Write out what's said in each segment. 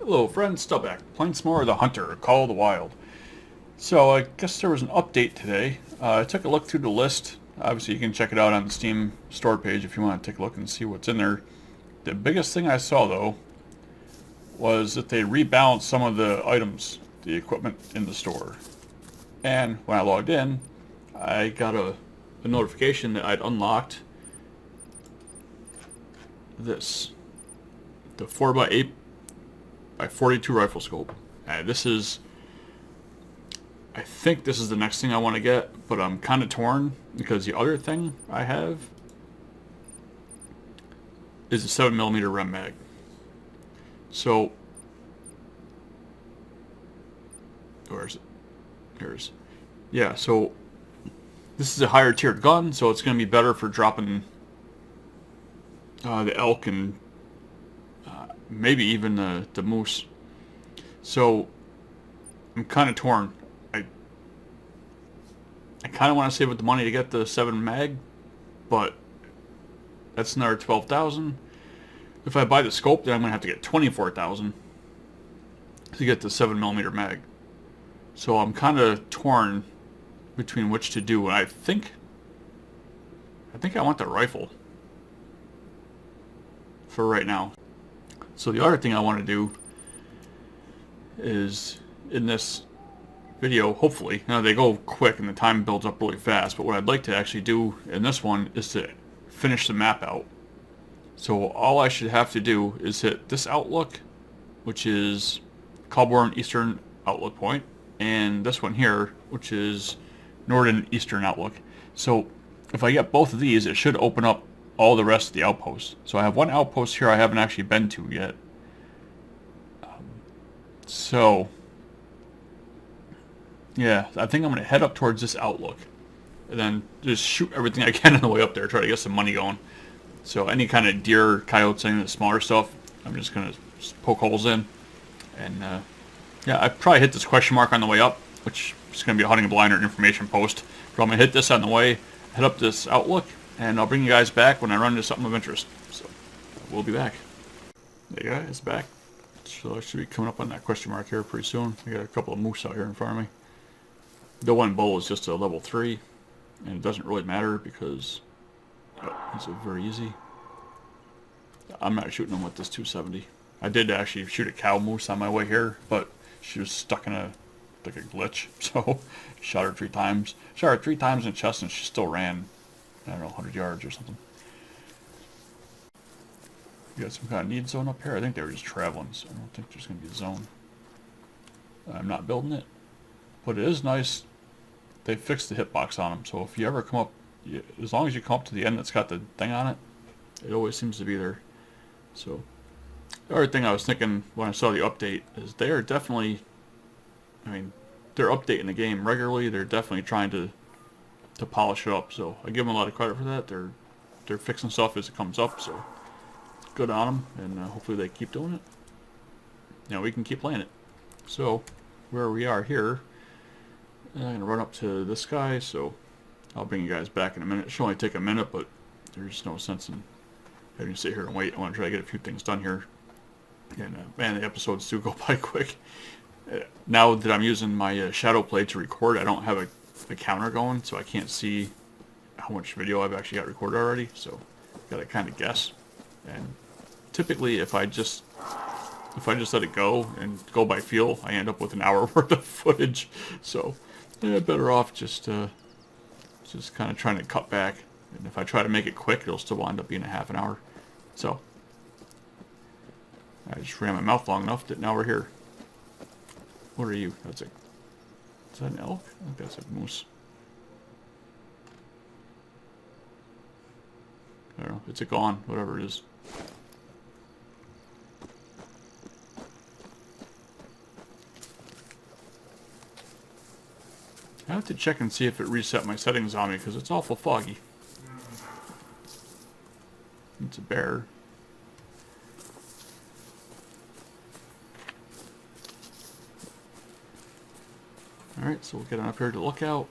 Hello friends, still back, playing some more of the Hunter, Call of the Wild. So I guess there was an update today. I took a look through the list. Obviously you can check it out on the Steam store page if you want to take a look and see what's in there. The biggest thing I saw though was that they rebalanced some of the items, the equipment in the store. And when I logged in, I got a notification that I'd unlocked this, the 4x8 by 42 rifle scope. This is, I think this is the next thing I want to get, but I'm kind of torn because the other thing I have is a 7mm rem mag. So, where is it? Here's, yeah. So this is a higher tiered gun, so it's going to be better for dropping the elk and maybe even the moose. So I'm kind of torn. I kind of want to save up the money to get the 7 mag, but that's another 12,000. If I buy the scope, then I'm gonna have to get 24,000 to get the 7mm mag. So I'm kind of torn between which to do, and I think I want the rifle for right now. So the other thing I want to do is, in this video, hopefully, now they go quick and the time builds up really fast, but what I'd like to actually do in this one is to finish the map out. So all I should have to do is hit this outlook, which is Colborne Eastern Outlook Point, and this one here, which is Northern Eastern Outlook. So if I get both of these, it should open up all the rest of the outposts. So I have one outpost here I haven't actually been to yet. So yeah, I think I'm going to head up towards this outlook and then just shoot everything I can on the way up there, try to get some money going. So any kind of deer, coyotes, any of the smaller stuff, I'm just going to poke holes in. And yeah, I probably hit this question mark on the way up, which is going to be a hunting blind or information post. But I'm going to hit this on the way, head up this outlook, and I'll bring you guys back when I run into something of interest. So we'll be back. Hey guys, back. So I should be coming up on that question mark here pretty soon. I got a couple of moose out here in front of me. The one bull is just a level 3, and it doesn't really matter because it's very easy. I'm not shooting them with this 270. I did actually shoot a cow moose on my way here, but she was stuck in a glitch, so shot her 3 times. Shot her 3 times in the chest, and she still ran, I don't know, 100 yards or something. You got some kind of need zone up here? I think they were just traveling, so I don't think there's going to be a zone. I'm not building it, but it is nice. They fixed the hitbox on them, so if you ever come up, as long as you come up to the end that's got the thing on it, it always seems to be there. So the other thing I was thinking when I saw the update is they are definitely, I mean, they're updating the game regularly. They're definitely trying to polish it up, so I give them a lot of credit for that. They're fixing stuff as it comes up, so good on them, and hopefully they keep doing it. Now we can keep playing it. So where we are here, I'm going to run up to this guy, so I'll bring you guys back in a minute. It should only take a minute, but there's no sense in having to sit here and wait. I want to try to get a few things done here. And man, the episodes do go by quick. Now that I'm using my shadow play to record, I don't have a counter going, so I can't see how much video I've actually got recorded already, so I've got to kind of guess. And typically if I just let it go and go by feel, I end up with an hour worth of footage. So yeah, better off just kind of trying to cut back. And if I try to make it quick, it'll still wind up being a half an hour. So I just ran my mouth long enough that now we're here. What are you? Is that an elk? I think that's a moose. I don't know. It's a gone, whatever it is. I have to check and see if it reset my settings on me because it's awful foggy. It's a bear. Alright, so we'll get on up here to look out.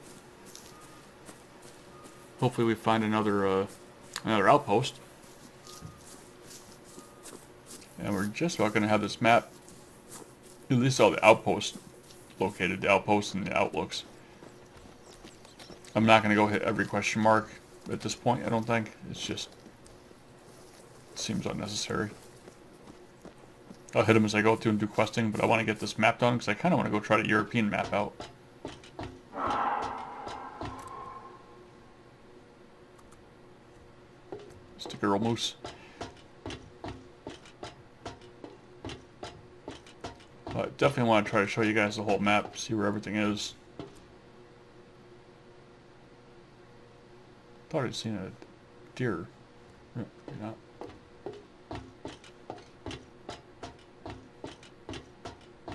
Hopefully we find another outpost. And we're just about going to have this map At least all the outposts located, the outposts and the outlooks. I'm not going to go hit every question mark at this point, I don't think. It's just, it seems unnecessary. I'll hit them as I go through and do questing, but I want to get this map done because I kind of want to go try the European map out. Stick a girl moose. I definitely want to try to show you guys the whole map, see where everything is. Thought I'd seen a deer. No, you're not.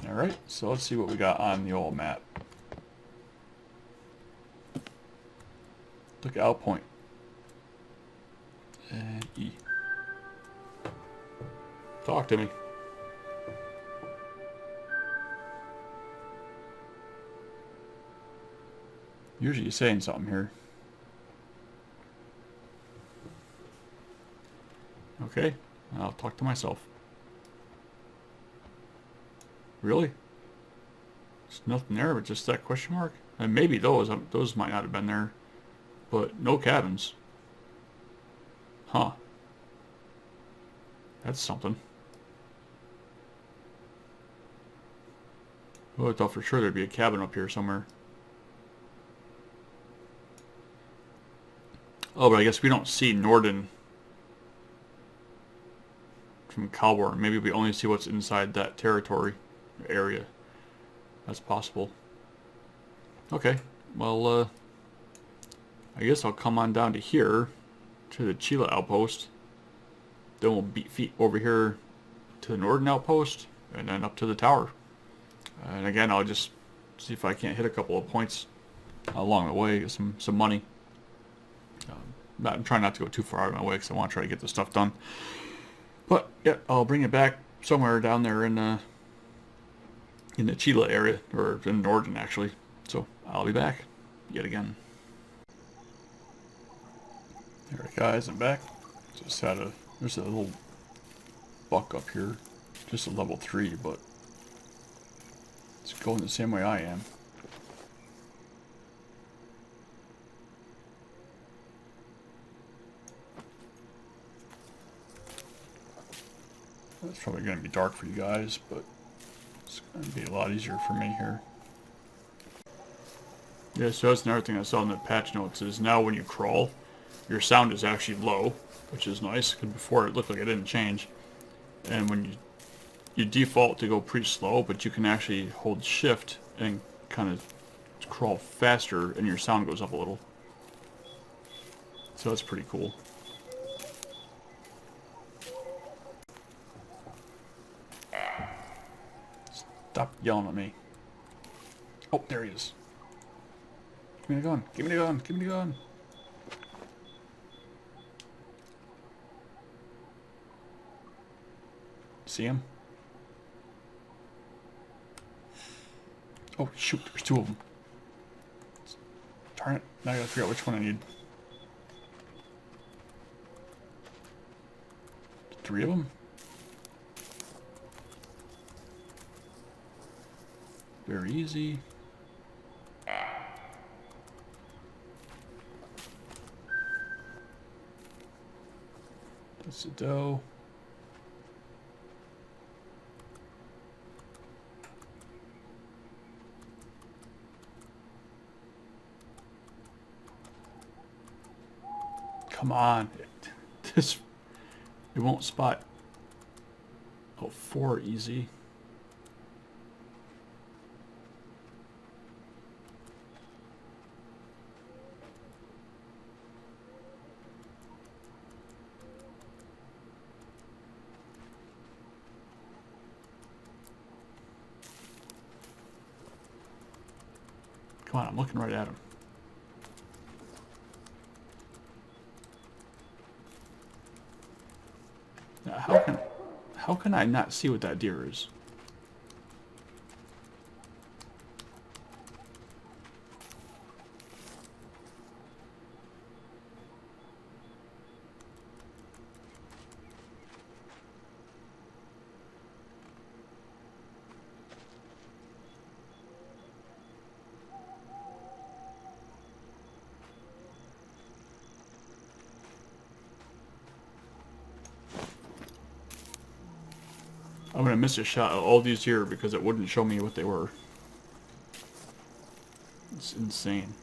Alright, so let's see what we got on the old map. Look at Out Point. And E. Talk to me. Usually you're saying something here. Okay, I'll talk to myself. Really? There's nothing there but just that question mark? And maybe those might not have been there. But no cabins. Huh. That's something. Oh, I thought for sure there'd be a cabin up here somewhere. Oh, but I guess we don't see Norden from Calborn. Maybe we only see what's inside that territory area. That's possible. Okay, well, I guess I'll come on down to here, to the Chile outpost. Then we'll beat feet over here to the Norden outpost, and then up to the tower. And again, I'll just see if I can't hit a couple of points along the way, get some money. I'm trying not to go too far out of my way because I want to try to get this stuff done. But yeah, I'll bring it back somewhere down there in the Chile area, or in Norden actually. So I'll be back yet again. Alright guys, I'm back. Just had there's a little buck up here, just a level 3, but it's going the same way I am. It's probably going to be dark for you guys, but it's going to be a lot easier for me here. Yeah, so that's another thing I saw in the patch notes is now when you crawl, your sound is actually low, which is nice, because before it looked like it didn't change. And when you default to go pretty slow, but you can actually hold shift and kind of crawl faster and your sound goes up a little. So that's pretty cool. Stop yelling at me. Oh, there he is. Give me the gun. Give me the gun. Give me the gun. See him? Oh, shoot. There's 2 of them. Darn it. Now I gotta figure out which one I need. 3 of them? Very easy. That's the dough. Come on. It won't spot. Oh, 4 easy. Come on, I'm looking right at him. Now, how can I not see what that deer is? I'm gonna miss a shot of all these here because it wouldn't show me what they were. It's insane.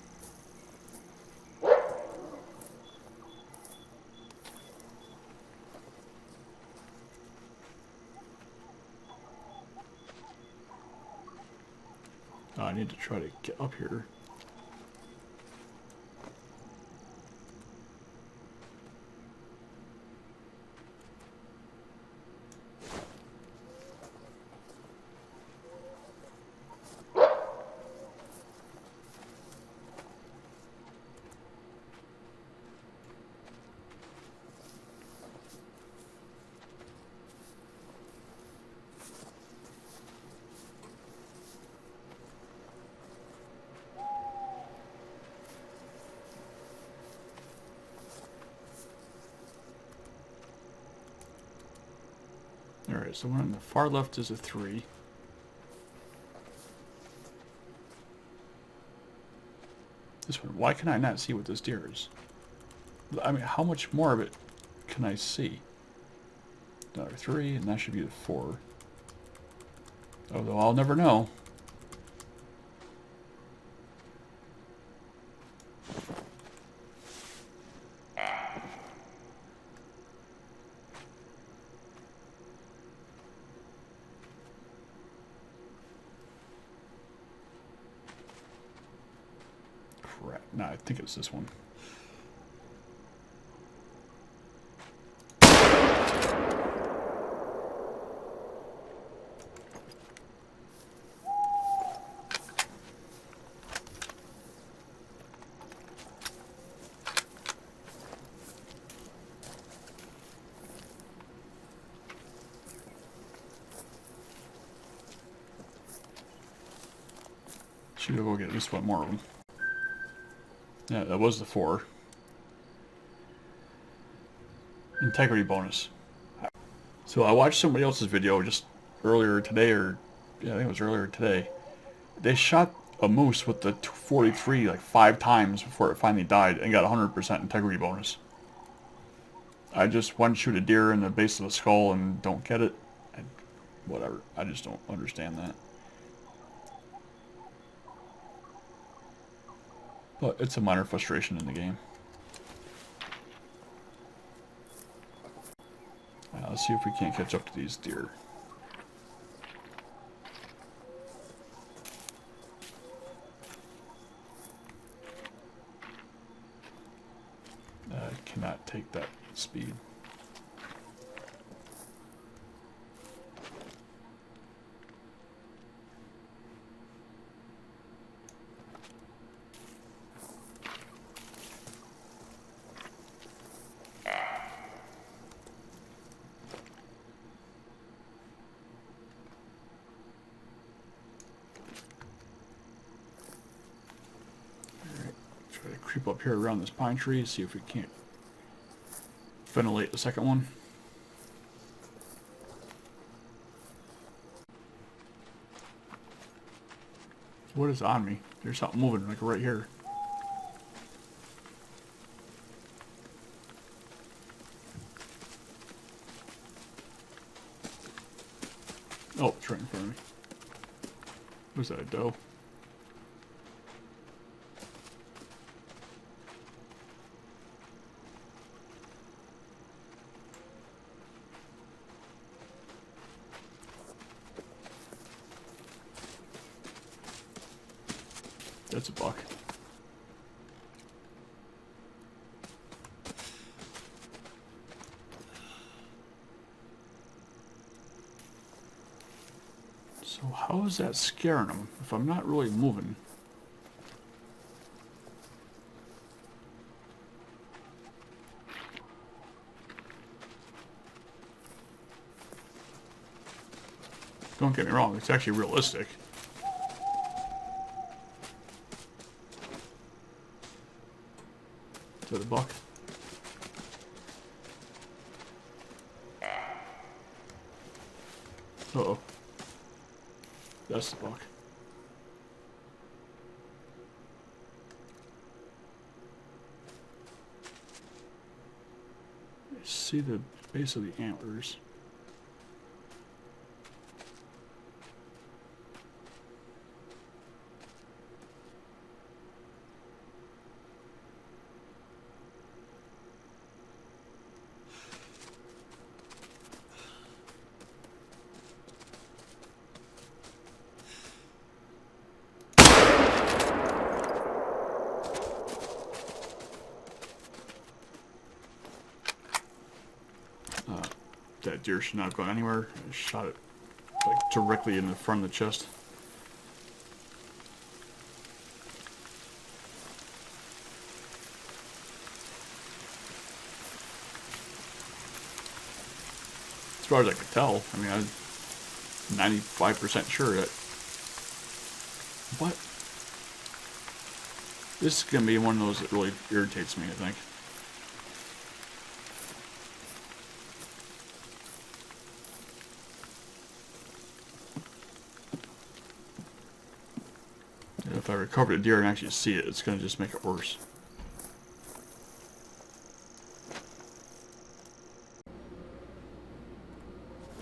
Oh, I need to try to get up here. Alright, so one on the far left is a 3. This one, why can I not see what this deer is? I mean, how much more of it can I see? Another 3, and that should be the 4. Although I'll never know. Crap. No, I think it's this one. Should go get at least one more of them. Yeah, that was the 4. Integrity bonus. So I watched somebody else's video just earlier today, or yeah, I think it was earlier today. They shot a moose with the 43 like 5 times before it finally died and got 100% integrity bonus. I just one shoot a deer in the base of the skull and don't get it. Whatever. I just don't understand that. But it's a minor frustration in the game. Let's see if we can't catch up to these deer. I cannot take that speed. Try to creep up here around this pine tree, see if we can't ventilate the second one. What is on me? There's something moving like right here. Oh, it's right in front of me. Was that a doe? That's a buck. So how is that scaring them if I'm not really moving? Don't get me wrong, it's actually realistic. To the buck. Uh-oh. That's the buck. I see the base of the antlers. That deer should not have gone anywhere. I shot it like directly in the front of the chest. As far as I could tell, I mean, I'm 95% sure that. What? This is gonna be one of those that really irritates me, I think. If I recover the deer and actually see it, it's going to just make it worse.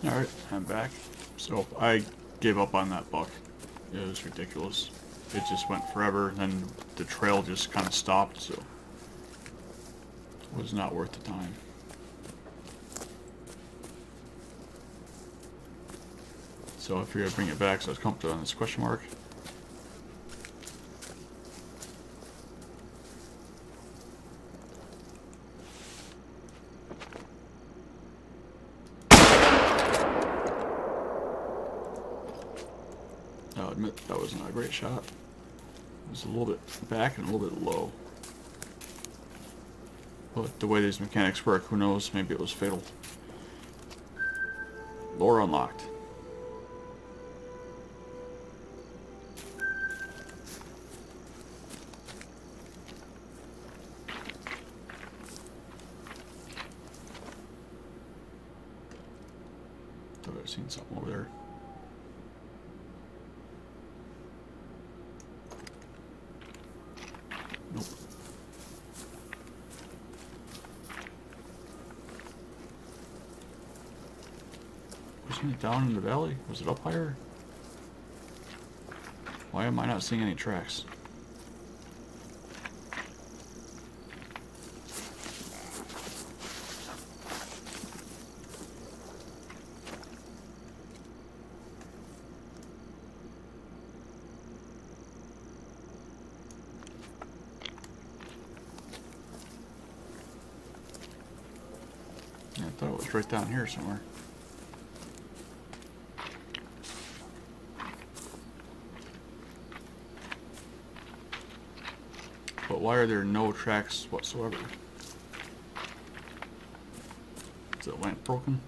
Alright, I'm back. So I gave up on that buck. It was ridiculous. It just went forever, and then the trail just kind of stopped, so it was not worth the time. So I figured I'd bring it back, so I was comfortable on this question mark. I'll admit that was not a great shot. It was a little bit back and a little bit low. But the way these mechanics work, who knows, maybe it was fatal. Lore unlocked. Thought I'd seen something over there. Nope. Wasn't it down in the valley? Was it up higher? Why am I not seeing any tracks? I thought it was right down here somewhere. But why are there no tracks whatsoever? Is the lamp broken?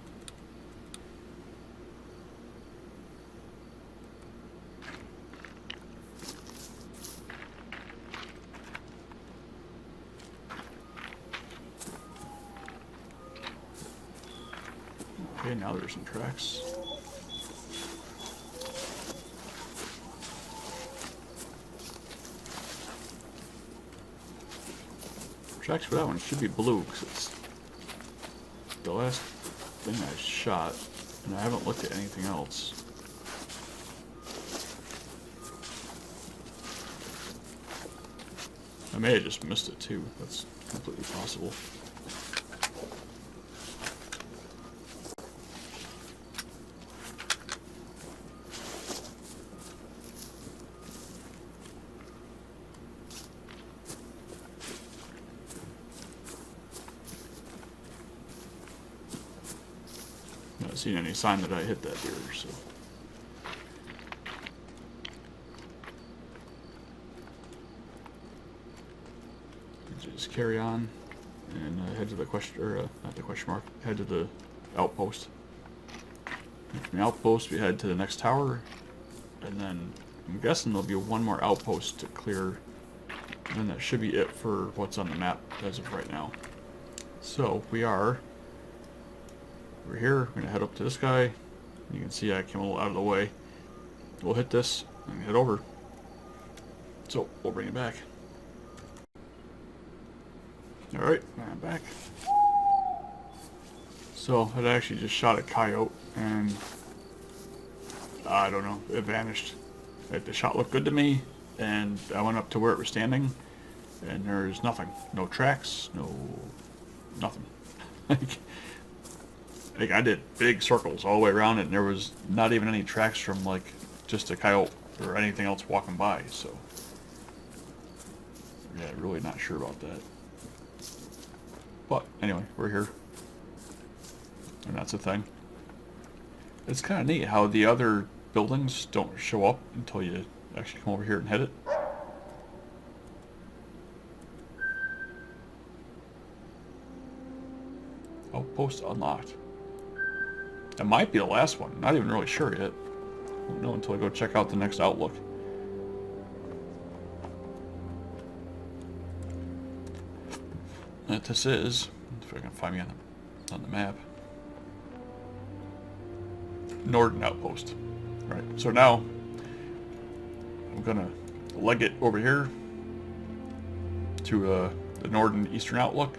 Okay, now there's some tracks. Tracks for that one should be blue, because it's the last thing I shot, and I haven't looked at anything else. I may have just missed it too. That's completely possible. Not seen any sign that I hit that deer, so. Just carry on and head to the question, or not the question mark, head to the outpost. And from the outpost, we head to the next tower, and then I'm guessing there'll be one more outpost to clear, and then that should be it for what's on the map as of right now. So we're here. We're gonna head up to this guy. You can see I came a little out of the way. We'll hit this and head over. So we'll bring it back. Alright, I'm back. So I actually just shot a coyote and I don't know, it vanished. The shot looked good to me, and I went up to where it was standing, and there's nothing. No tracks, nothing. Like I did big circles all the way around it, and there was not even any tracks from like just a coyote or anything else walking by, so yeah, really not sure about that. But anyway, we're here. And that's a thing. It's kind of neat how the other buildings don't show up until you actually come over here and hit it. Outpost unlocked. It might be the last one. Not even really sure yet. Won't know until I go check out the next outlook. And this is, if I can find me on the map, Northern Outpost. Right. So now I'm gonna leg it over here to the Northern Eastern Outlook,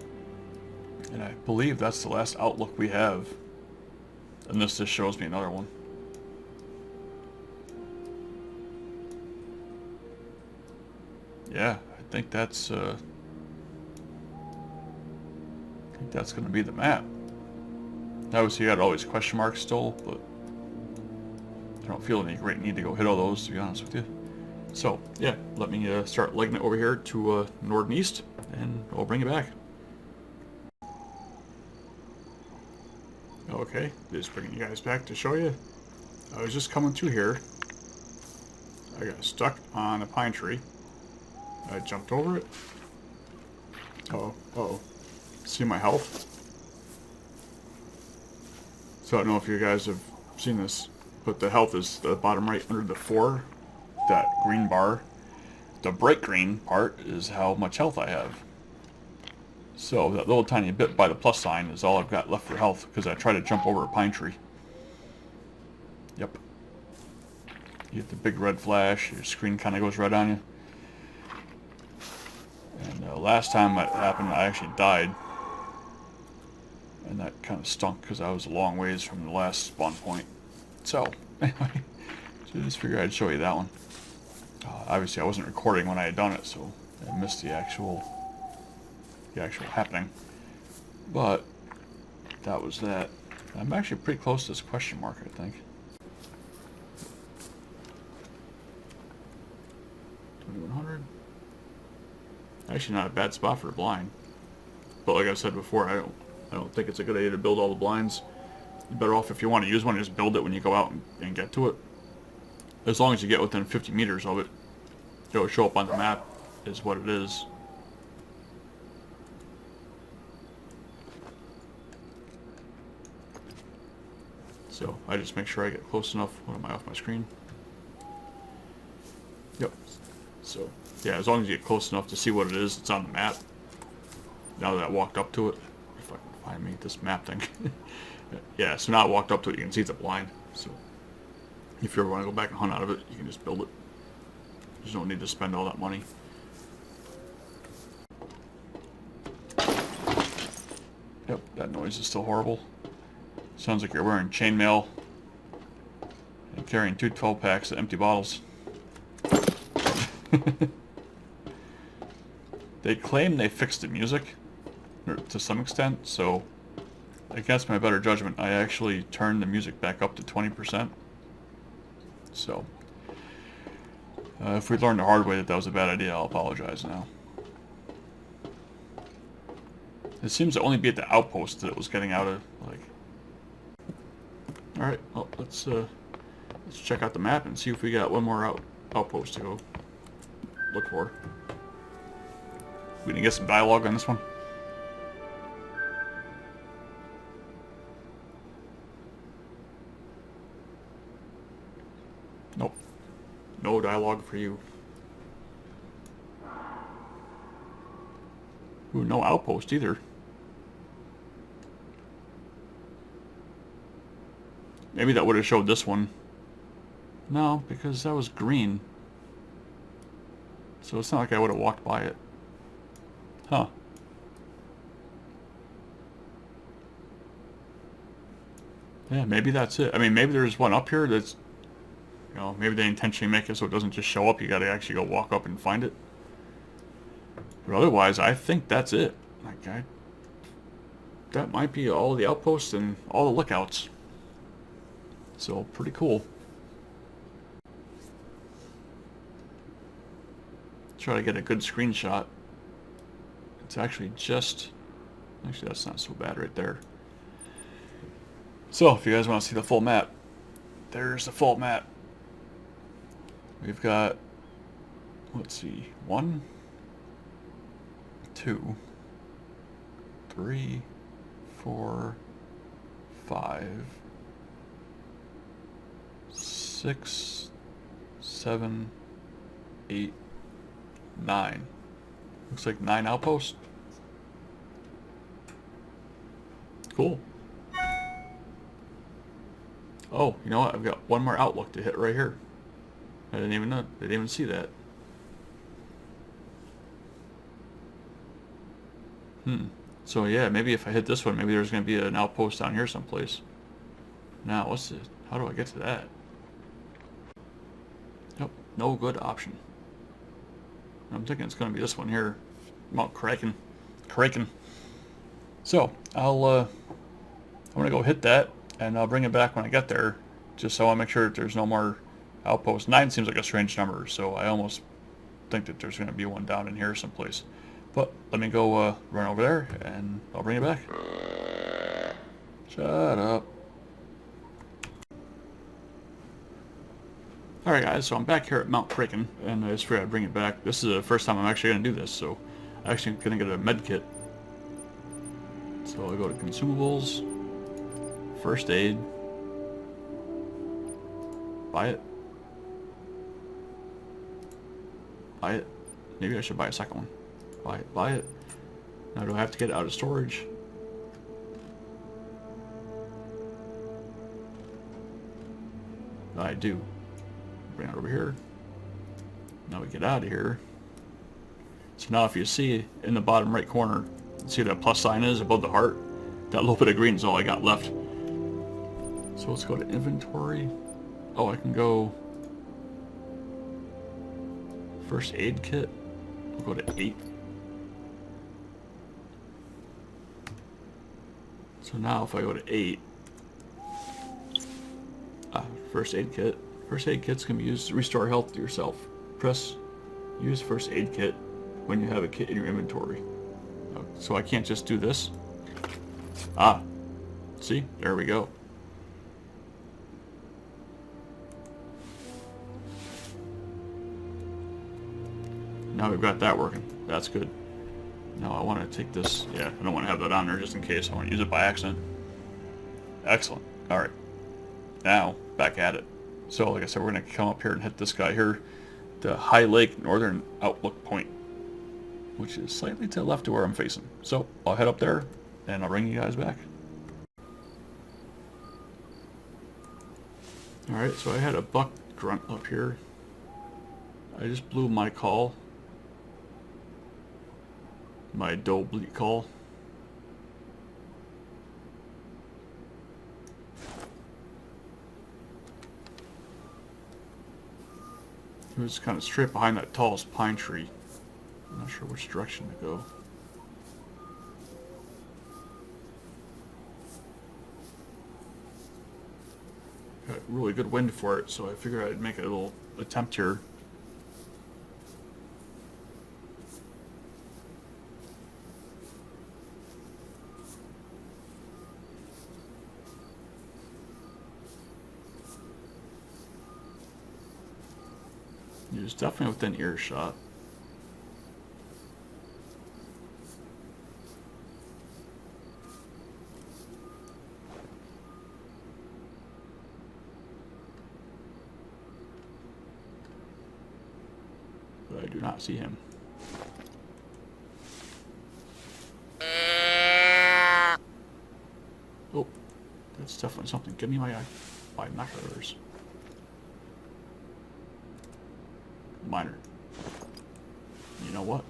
and I believe that's the last outlook we have. Unless this shows me another one. Yeah, I think that's going to be the map. Obviously, you got all these question marks still, but I don't feel any great need to go hit all those, to be honest with you. So, yeah, let me start legging it over here to North and East, and I'll bring it back. Okay, just bringing you guys back to show you. I was just coming through here. I got stuck on a pine tree. I jumped over it. Uh-oh. See my health? So I don't know if you guys have seen this, but the health is the bottom right under the 4, that green bar. The bright green part is how much health I have. So that little tiny bit by the plus sign is all I've got left for health, because I tried to jump over a pine tree. Yep. You get the big red flash, your screen kind of goes red on you. And last time that happened, I actually died. And that kind of stunk, because I was a long ways from the last spawn point. So, anyway, so just figured I'd show you that one. Obviously, I wasn't recording when I had done it, so I missed the actual happening. But that was that. I'm actually pretty close to this question mark, I think. 2100. Actually, not a bad spot for a blind. But like I said before, I don't think it's a good idea to build all the blinds. You're better off, if you want to use one, just build it when you go out and get to it. As long as you get within 50 meters of it, it'll show up on the map is what it is. So I just make sure I get close enough. When am I off my screen? Yep. So yeah, as long as you get close enough to see what it is, it's on the map. Now that I walked up to it, if I can find me this map thing. Yeah, so now I walked up to it, you can see it's a blind. So if you ever want to go back and hunt out of it, you can just build it. There's no need to spend all that money. Yep, that noise is still horrible. Sounds like you're wearing chainmail and carrying 2 12-packs of empty bottles. They claim they fixed the music to some extent, so against my better judgment, I actually turned the music back up to 20%. So, if we learned the hard way that that was a bad idea, I'll apologize now. It seems to only be at the outpost that it was getting out of, like... Alright, well, let's check out the map and see if we got one more outpost to go look for. We can get some dialogue on this one. Nope. No dialogue for you. Ooh, no outpost either. Maybe that would have showed this one. No, because that was green. So it's not like I would have walked by it. Huh. Yeah, maybe that's it. I mean, maybe there's one up here that's, you know, maybe they intentionally make it so it doesn't just show up. You got to actually go walk up and find it. But otherwise, I think that's it. Like, that might be all the outposts and all the lookouts. So, pretty cool. Try to get a good screenshot. It's actually just... Actually, that's not so bad right there. So, if you guys want to see the full map, there's the full map. We've got, let's see, 1, 2, 3, 4, 5, 6, 7, 8, 9. Looks like 9 outposts. Cool. Oh, you know what? I've got one more outlook to hit right here. I didn't even know. I didn't even see that. So yeah, maybe if I hit this one, maybe there's going to be an outpost down here someplace. Now, what's this? How do I get to that? Nope, no good option. I'm thinking it's going to be this one here. Mount Kraken. So, I'm going to go hit that, and I'll bring it back when I get there, just so I want to make sure that there's no more outposts. 9 seems like a strange number, so I almost think that there's going to be one down in here someplace. But let me go run over there, and I'll bring it back. Shut up. Alright guys, so I'm back here at Mount Kraken, and I just figured I'd bring it back. This is the first time I'm actually going to do this, so I'm actually going to get a medkit. So I go to consumables, first aid, buy it. Maybe I should buy a second one. Buy it. Now do I have to get it out of storage? I do. Bring it over here. Now we get out of here. So now if you see in the bottom right corner, see that plus sign is above the heart? That little bit of green is all I got left. So let's go to inventory. Oh, I can go first aid kit. We'll go to 8. So now if I go to 8, first aid kit. First aid kits can be used to restore health to yourself. Press use first aid kit when you have a kit in your inventory. So I can't just do this. See? There we go. Now we've got that working. That's good. Now I want to take this. Yeah, I don't want to have that on there just in case. I want to use it by accident. Excellent. Alright. Now, back at it. So, like I said, we're going to come up here and hit this guy here. The High Lake Northern Outlook Point, which is slightly to the left of where I'm facing. So, I'll head up there, and I'll bring you guys back. Alright, so I had a buck grunt up here. I just blew my call. My doe bleat call. It was kind of straight behind that tallest pine tree. I'm not sure which direction to go. Got really good wind for it, so I figured I'd make a little attempt here. He was definitely within earshot. But I do not see him. Oh, that's definitely something. Give me my binoculars. Minor. You know what?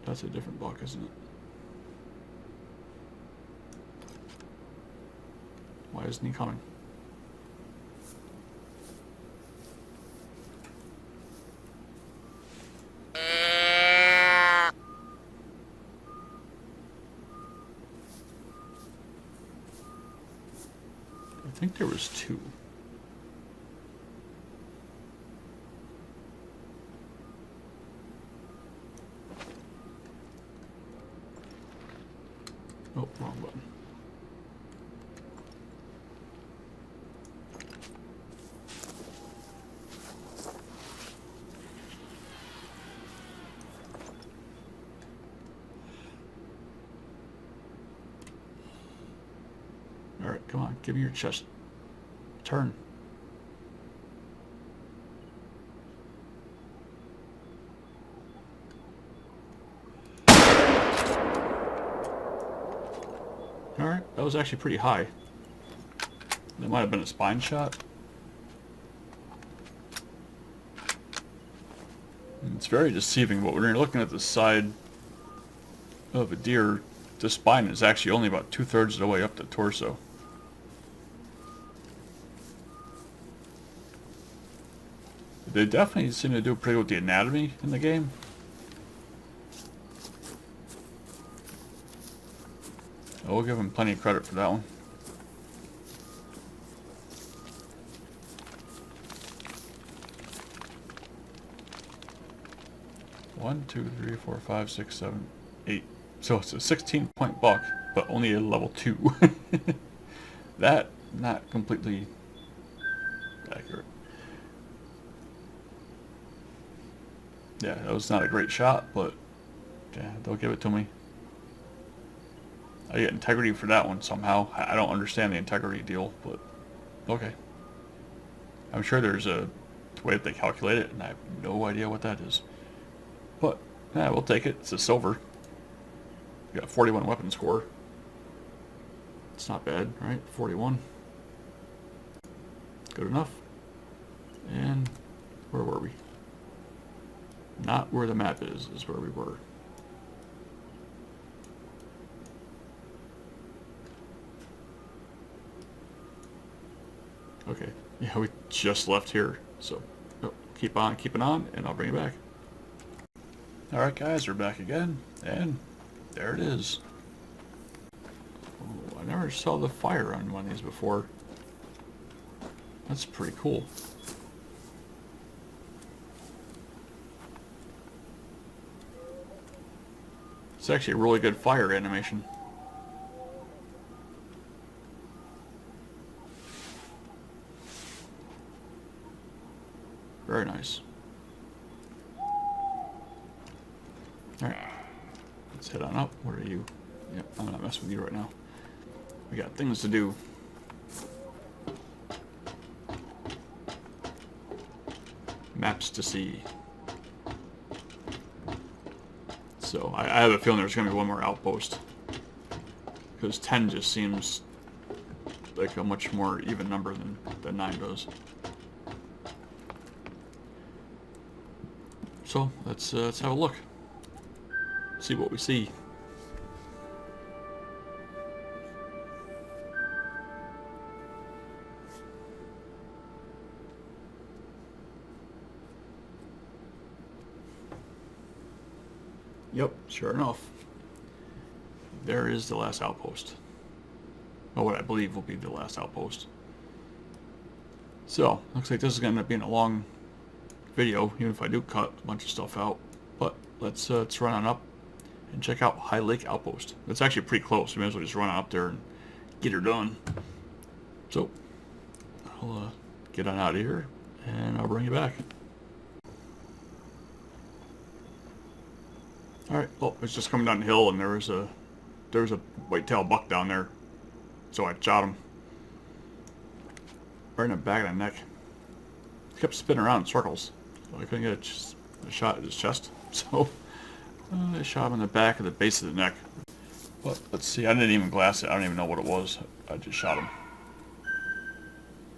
That's a different buck, isn't it? Why isn't he coming? I think there was 2. Oh, wrong button. Alright, come on, give me your chest. Turn. Alright, that was actually pretty high. That might have been a spine shot. It's very deceiving, but when you're looking at the side of a deer, the spine is actually only about 2/3 of the way up the torso. They definitely seem to do pretty good with the anatomy in the game. I will give them plenty of credit for that one. One, 2, 3, 4, 5, 6, 7, 8. So it's a 16-point buck, but only a level 2. That, not completely accurate. Yeah, that was not a great shot, but yeah, they'll give it to me. I get integrity for that one somehow. I don't understand the integrity deal, but okay. I'm sure there's a way that they calculate it, and I have no idea what that is. But, yeah, we'll take it. It's a silver. We got 41 weapon score. It's not bad, right? 41. Good enough. And where were we? Not where the map is where we were. Okay, yeah, we just left here, so keep on keeping on, and I'll bring you back. Alright guys, we're back again, and there it is. Oh, I never saw the fire on one of these before. That's pretty cool. It's actually a really good fire animation. Very nice. Alright. Let's head on up. What are you? Yep, I'm not messing with you right now. We got things to do. Maps to see. So, I have a feeling there's going to be one more outpost. Because 10 just seems like a much more even number than 9 does. So, let's have a look. See what we see. Yep, sure enough. There is the last outpost. Or what I believe will be the last outpost. So, looks like this is going to end up being a long video, even if I do cut a bunch of stuff out. But let's run on up and check out High Lake Outpost. It's actually pretty close. We may as well just run on up there and get her done. So, I'll get on out of here, and I'll bring you back. Alright, well, it's just coming down the hill, and there was a white-tailed buck down there. So I shot him. Right in the back of the neck. He kept spinning around in circles. So I couldn't get a shot at his chest. So I shot him in the back of the base of the neck. But let's see, I didn't even glass it. I don't even know what it was. I just shot him.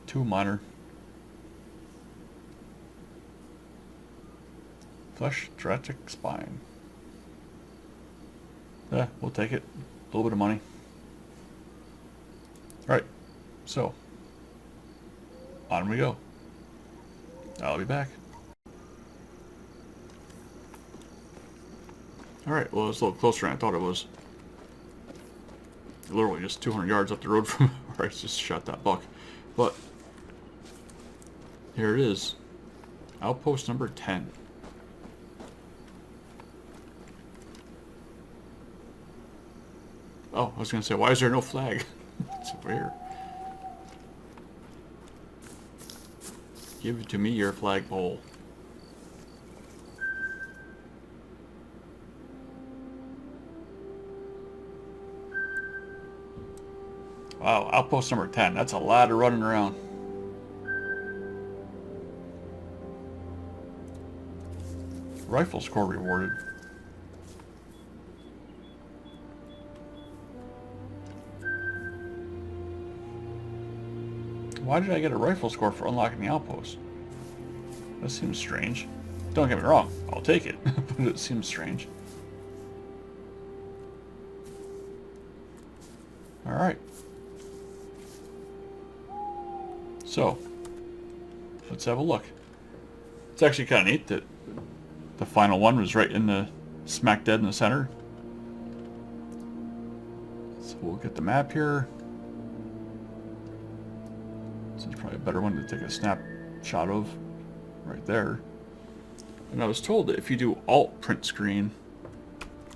Too minor. Flesh, thoracic spine. Yeah, we'll take it. A little bit of money. Alright, so on we go. I'll be back. Alright, well, it's a little closer than I thought it was. Literally just 200 yards up the road from where I just shot that buck. But here it is. Outpost number 10. Oh, I was going to say, why is there no flag? It's over here. Give to me your flagpole. Wow, outpost number 10. That's a lot of running around. Rifle score rewarded. Why did I get a rifle score for unlocking the outpost? That seems strange. Don't get me wrong, I'll take it, but it seems strange. Alright. So, let's have a look. It's actually kind of neat that the final one was right in the smack dead in the center. So we'll get the map here. This is probably a better one to take a snapshot of right there. And I was told that if you do Alt print screen,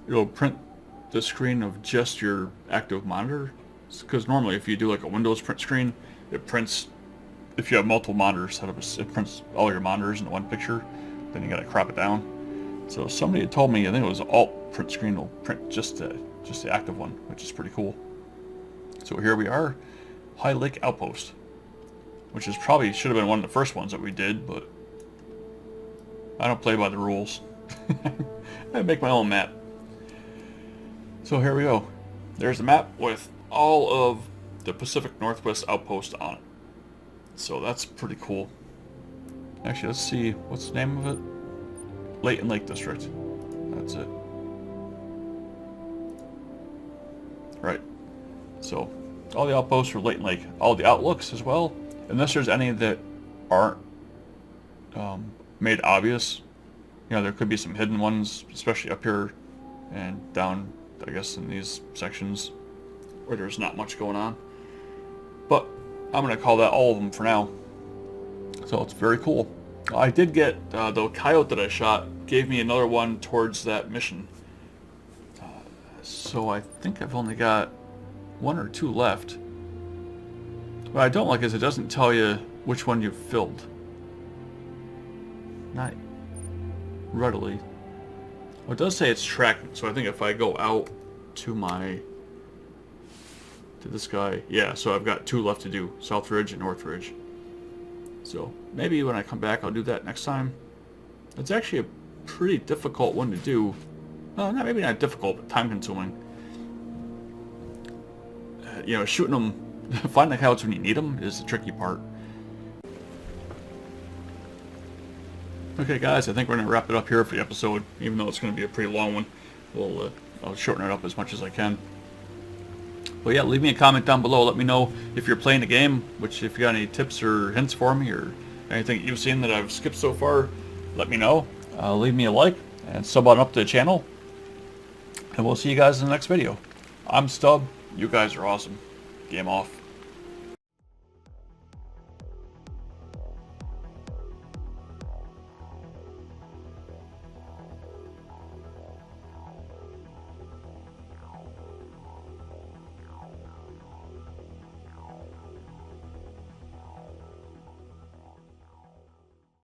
it'll print the screen of just your active monitor. Because normally if you do like a Windows print screen, it prints, if you have multiple monitors set up, it prints all your monitors in one picture. Then you gotta crop it down. So somebody had told me, I think it was Alt print screen will print just the active one, which is pretty cool. So here we are, High Lake Outpost, which is probably should have been one of the first ones that we did, but I don't play by the rules. I make my own map. So here we go. There's the map with all of the Pacific Northwest Outpost on it. So that's pretty cool. Actually, let's see, what's the name of it? Layton Lake District. That's it. Right. So, all the outposts for Layton Lake. All the outlooks as well. Unless there's any that aren't made obvious. You know, there could be some hidden ones, especially up here and down, I guess, in these sections where there's not much going on. But I'm going to call that all of them for now. So it's very cool. I did get the coyote that I shot gave me another one towards that mission. So I think I've only got 1 or 2 left. What I don't like is it doesn't tell you which one you've filled. Not readily. Well, it does say it's tracking, so I think if I go out to this guy, yeah, so I've got 2 left to do, South Ridge and North Ridge. So maybe when I come back I'll do that next time. It's actually a pretty difficult one to do. Well, maybe not difficult, but time consuming. You know, shooting them, finding the coyotes when you need them is the tricky part. Okay guys, I think we're going to wrap it up here for the episode, even though it's going to be a pretty long one. I'll shorten it up as much as I can. But yeah, leave me a comment down below. Let me know if you're playing the game, which if you got any tips or hints for me or anything you've seen that I've skipped so far, let me know. Leave me a like and sub on up to the channel. And we'll see you guys in the next video. I'm Stub. You guys are awesome. Game off.